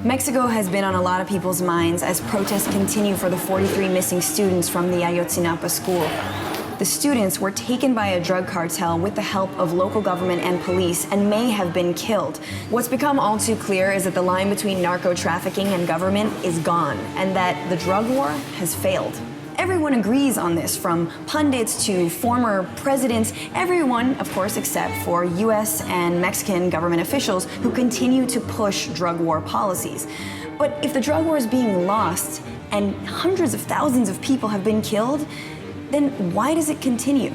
Mexico has been on a lot of people's minds as protests continue for the 43 missing students from the Ayotzinapa school. The students were taken by a drug cartel with the help of local government and police and may have been killed. What's become all too clear is that the line between narco-trafficking and government is gone, and that the drug war has failed. Everyone agrees on this, from pundits to former presidents, everyone, of course, except for US and Mexican government officials who continue to push drug war policies. But if the drug war is being lost and hundreds of thousands of people have been killed, then why does it continue?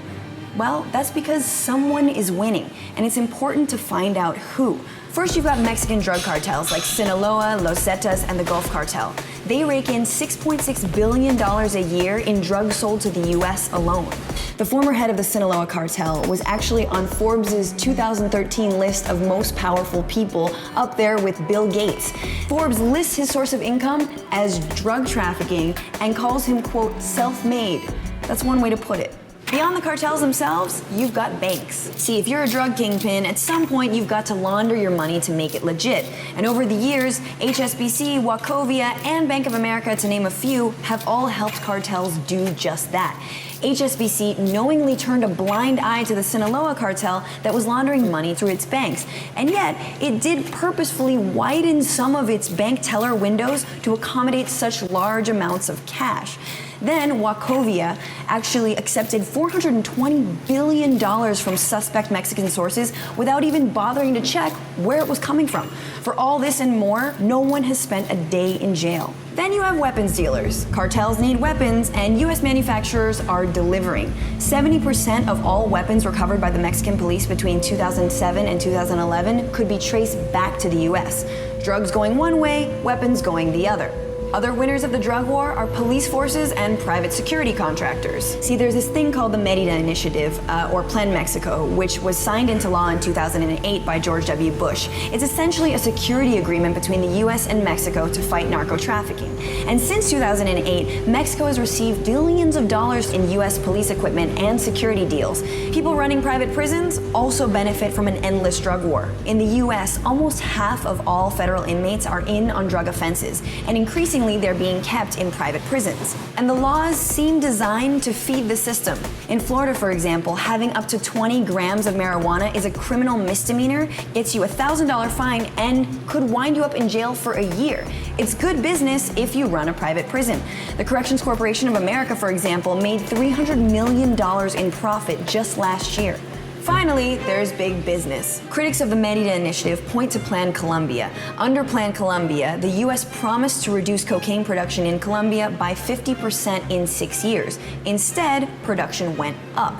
Well, that's because someone is winning, and it's important to find out who. First, you've got Mexican drug cartels like Sinaloa, Los Zetas, and the Gulf Cartel. They rake in $6.6 billion a year in drugs sold to the US alone. The former head of the Sinaloa cartel was actually on Forbes' 2013 list of most powerful people, up there with Bill Gates. Forbes lists his source of income as drug trafficking and calls him, quote, self-made. That's one way to put it. Beyond the cartels themselves, you've got banks. See, if you're a drug kingpin, at some point you've got to launder your money to make it legit. And over the years, HSBC, Wachovia, and Bank of America, to name a few, have all helped cartels do just that. HSBC knowingly turned a blind eye to the Sinaloa cartel that was laundering money through its banks. And yet, it did purposefully widen some of its bank teller windows to accommodate such large amounts of cash. Then Wachovia actually accepted $420 billion from suspect Mexican sources without even bothering to check where it was coming from. For all this and more, no one has spent a day in jail. Then you have weapons dealers. Cartels need weapons, and US manufacturers are delivering. 70% of all weapons recovered by the Mexican police between 2007 and 2011 could be traced back to the US. Drugs going one way, weapons going the other. Other winners of the drug war are police forces and private security contractors. See, there's this thing called the Mérida Initiative, or Plan Mexico, which was signed into law in 2008 by George W. Bush. It's essentially a security agreement between the US and Mexico to fight narco-trafficking. And since 2008, Mexico has received billions of dollars in US police equipment and security deals. People running private prisons also benefit from an endless drug war. In the US, almost half of all federal inmates are in on drug offenses, and increasingly they're being kept in private prisons. And the laws seem designed to feed the system. In Florida, for example, having up to 20 grams of marijuana is a criminal misdemeanor, gets you a $1,000 fine, and could wind you up in jail for a year. It's good business if you run a private prison. The Corrections Corporation of America, for example, made $300 million in profit just last year. Finally, there's big business. Critics of the Mérida Initiative point to Plan Colombia. Under Plan Colombia, the US promised to reduce cocaine production in Colombia by 50% in 6 years. Instead, production went up.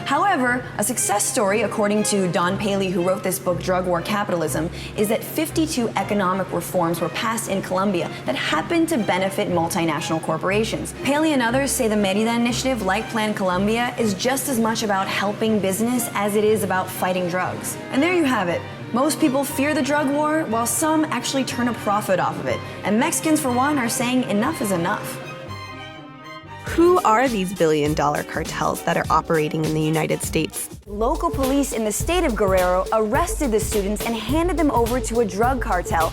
However, a success story, according to Don Paley, who wrote this book, Drug War Capitalism, is that 52 economic reforms were passed in Colombia that happened to benefit multinational corporations. Paley and others say the Mérida Initiative, like Plan Colombia, is just as much about helping business as it is about fighting drugs. And there you have it. Most people fear the drug war, while some actually turn a profit off of it. And Mexicans, for one, are saying enough is enough. Who are these billion-dollar cartels that are operating in the United States? Local police in the state of Guerrero arrested the students and handed them over to a drug cartel.